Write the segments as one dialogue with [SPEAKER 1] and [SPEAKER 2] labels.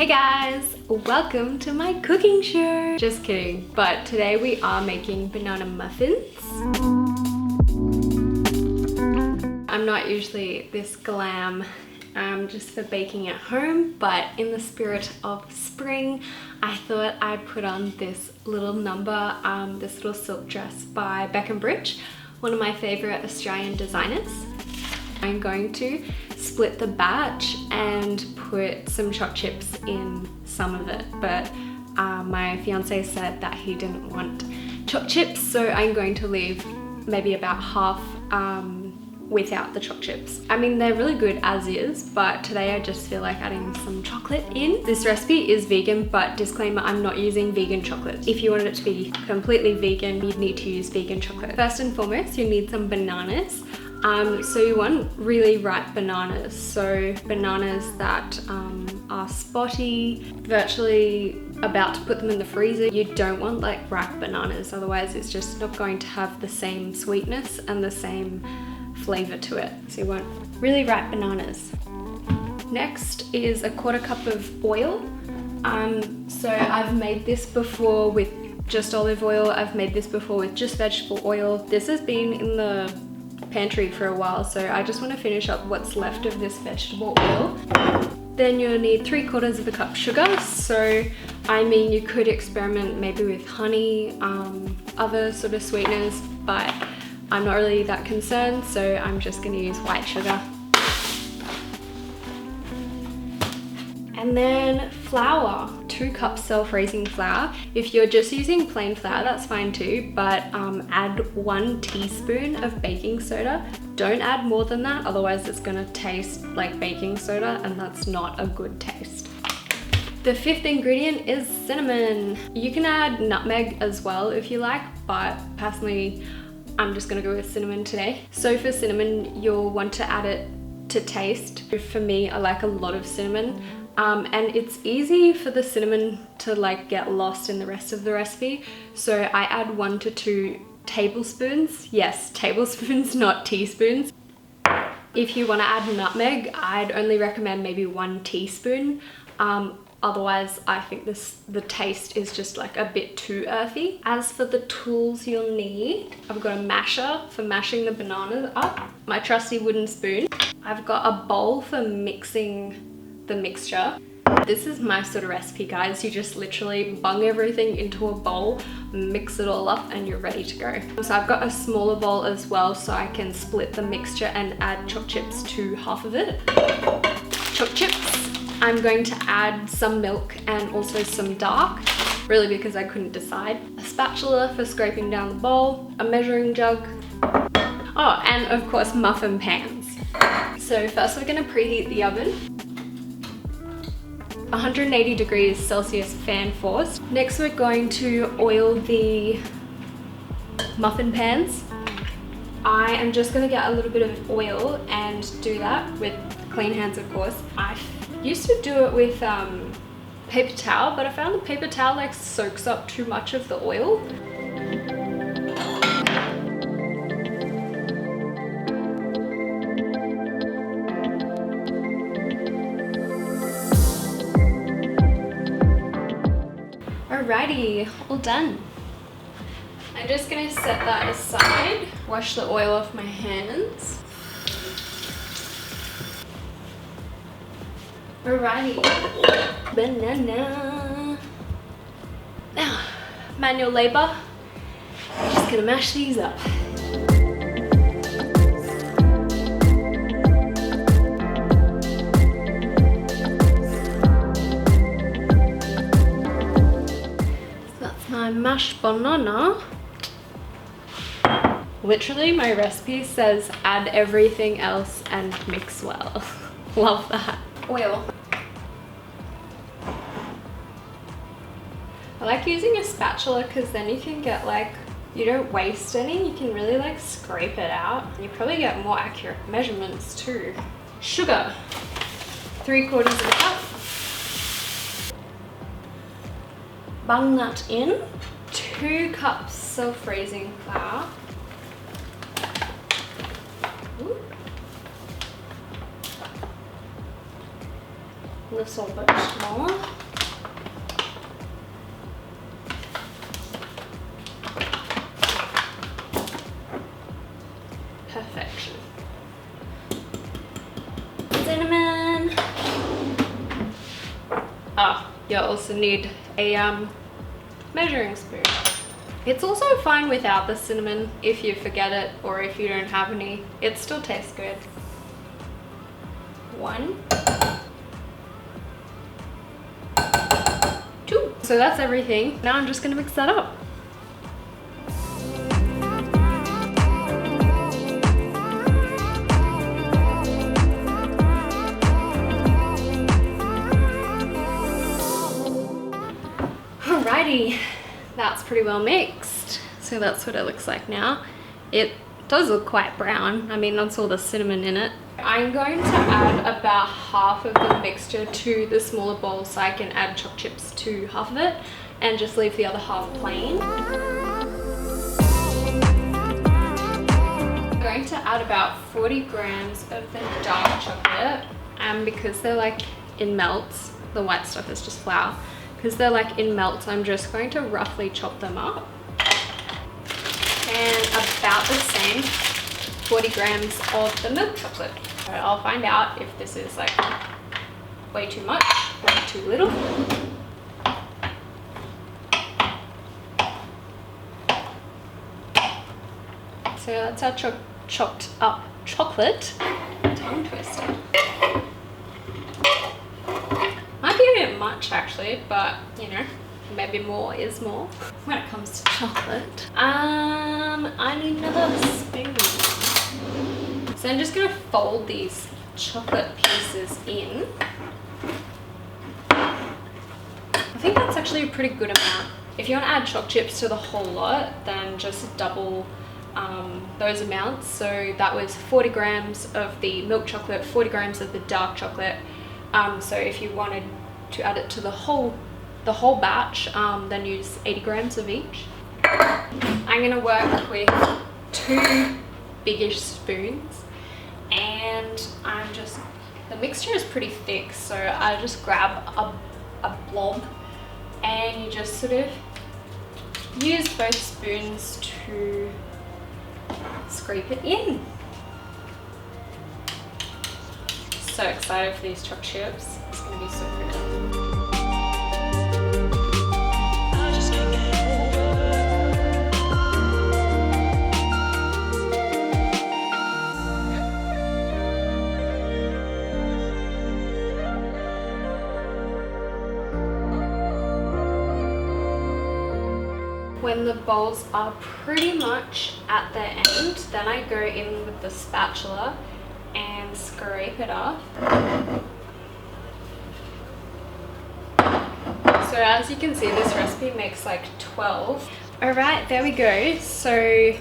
[SPEAKER 1] Hey guys, welcome to my cooking show. Just kidding, but today we are making banana muffins. I'm not usually this glam just for baking at home, but in the spirit of spring, I thought I'd put on this little number, this little silk dress by Beckham Bridge, one of my favorite Australian designers. I'm going to split the batch and put some choc chips in some of it, but my fiance said that he didn't want choc chips, so I'm going to leave maybe about half without the choc chips. I mean, they're really good as is, but today I just feel like adding some chocolate in. This recipe is vegan, but disclaimer, I'm not using vegan chocolate. If you wanted it to be completely vegan, you'd need to use vegan chocolate. First and foremost, you need some bananas. So you want really ripe bananas, so bananas that are spotty, virtually about to put them in the freezer. You don't want like ripe bananas, otherwise it's just not going to have the same sweetness and the same flavor to it. So you want really ripe bananas. Next is a 1/4 cup of oil. So I've made this before with just olive oil. I've made this before with just vegetable oil. This has been in the pantry for a while, so I just want to finish up what's left of this vegetable oil. Then you'll need 3/4 cup sugar. So I mean, you could experiment maybe with honey, other sort of sweeteners, but I'm not really that concerned, so I'm just going to use white sugar. And then flour, 2 cups self-raising flour. If you're just using plain flour, that's fine too, but add 1 teaspoon of baking soda. Don't add more than that, otherwise it's gonna taste like baking soda, and that's not a good taste. The 5th ingredient is cinnamon. You can add nutmeg as well if you like, but personally, I'm just gonna go with cinnamon today. So for cinnamon, you'll want to add it to taste. For me, I like a lot of cinnamon. And it's easy for the cinnamon to like get lost in the rest of the recipe. So I add 1 to 2 tablespoons. Yes, tablespoons, not teaspoons. If you want to add nutmeg, I'd only recommend maybe 1 teaspoon. Otherwise, I think the taste is just like a bit too earthy. As for the tools you'll need, I've got a masher for mashing the bananas up, my trusty wooden spoon. I've got a bowl for mixing the mixture. This is my sort of recipe, guys. You just literally bung everything into a bowl, mix it all up, and you're ready to go. So I've got a smaller bowl as well, so I can split the mixture and add choc chips to half of it. Choc chips. I'm going to add some milk and also some dark, really because I couldn't decide. A spatula for scraping down the bowl, a measuring jug. Oh, and of course muffin pans. So first we're gonna preheat the oven. 180 degrees Celsius fan force. Next we're going to oil the muffin pans. I am just gonna get a little bit of oil and do that with clean hands, of course. I used to do it with paper towel, but I found the paper towel like soaks up too much of the oil. Alrighty, all done. I'm just gonna set that aside, wash the oil off my hands. Alrighty, banana. Now, manual labor. Just gonna mash these up. My mashed banana. Literally, my recipe says add everything else and mix well. Love that. Oil. I like using a spatula because then you can get like, you don't waste any, you can really like scrape it out. You probably get more accurate measurements too. Sugar, 3/4 cup. Bung that in. 2 cups self-raising flour. Ooh. little bit more. Perfection. Cinnamon. Oh, you also need a measuring spoon. It's also fine without the cinnamon if you forget it or if you don't have any. It still tastes good. 1, 2. So that's everything. Now I'm just gonna mix that up. Alrighty, that's pretty well mixed. So that's what it looks like now. It does look quite brown. I mean, that's all the cinnamon in it. I'm going to add about half of the mixture to the smaller bowl so I can add choc chips to half of it and just leave the other half plain. I'm going to add about 40 grams of the dark chocolate, and because they're like in melts, the white stuff is just flour. Because they're like in melts, I'm just going to roughly chop them up. And about the same 40 grams of the milk chocolate. So I'll find out if this is like way too much or too little. So that's our chopped up chocolate. Tongue twister. Might be a bit much actually, but you know, maybe more is more when it comes to chocolate. I need another spoon. So I'm just gonna fold these chocolate pieces in. I think that's actually a pretty good amount. If you want to add choc chips to the whole lot, then just double those amounts. So that was 40 grams of the milk chocolate, 40 grams of the dark chocolate. So if you wanted to add it to the whole batch, then use 80 grams of each. I'm gonna work with 2 biggish spoons, and the mixture is pretty thick, so I just grab a blob and you just sort of use both spoons to scrape it in. So excited for these choc chips. It's gonna be so good. When the bowls are pretty much at their end, then I go in with the spatula and scrape it off. So as you can see, this recipe makes like 12. Alright, there we go. So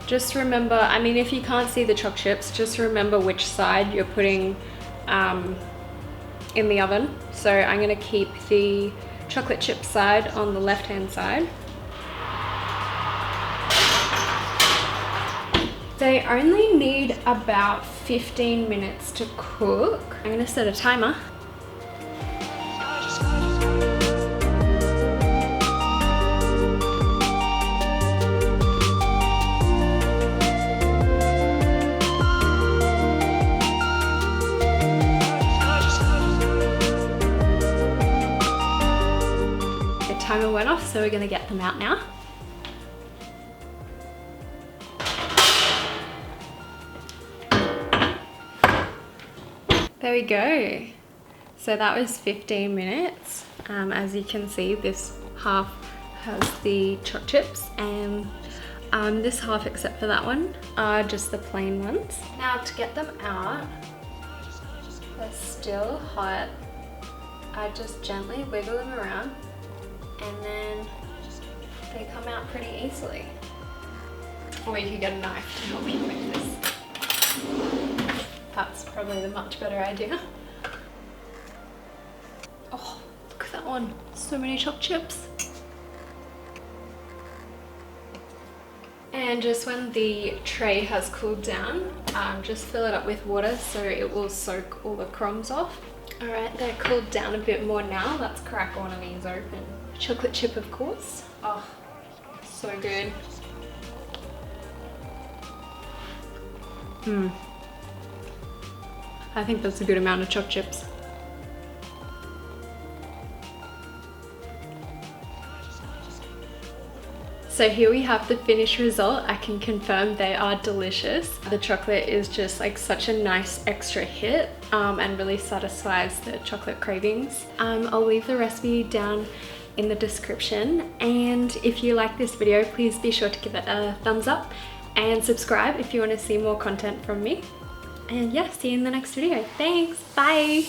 [SPEAKER 1] just remember, I mean, if you can't see the choc chips, just remember which side you're putting in the oven. So I'm going to keep the chocolate chip side on the left hand side. They only need about 15 minutes to cook. I'm gonna set a timer. The timer went off, so we're gonna get them out now. There we go. So that was 15 minutes. As you can see, this half has the choc chips, and this half, except for that one, are just the plain ones. Now to get them out, they're still hot. I just gently wiggle them around, and then they come out pretty easily. Or you could get a knife to help you with this. That's probably the much better idea. Oh, look at that one. So many choc chips. And just when the tray has cooled down, just fill it up with water so it will soak all the crumbs off. Alright, they're cooled down a bit more now. Let's crack one of these open. Chocolate chip, of course. Oh, so good. I think that's a good amount of choc chips. So here we have the finished result. I can confirm they are delicious. The chocolate is just like such a nice extra hit and really satisfies the chocolate cravings. I'll leave the recipe down in the description, and if you like this video, please be sure to give it a thumbs up and subscribe if you want to see more content from me. And yeah, see you in the next video. Thanks, bye!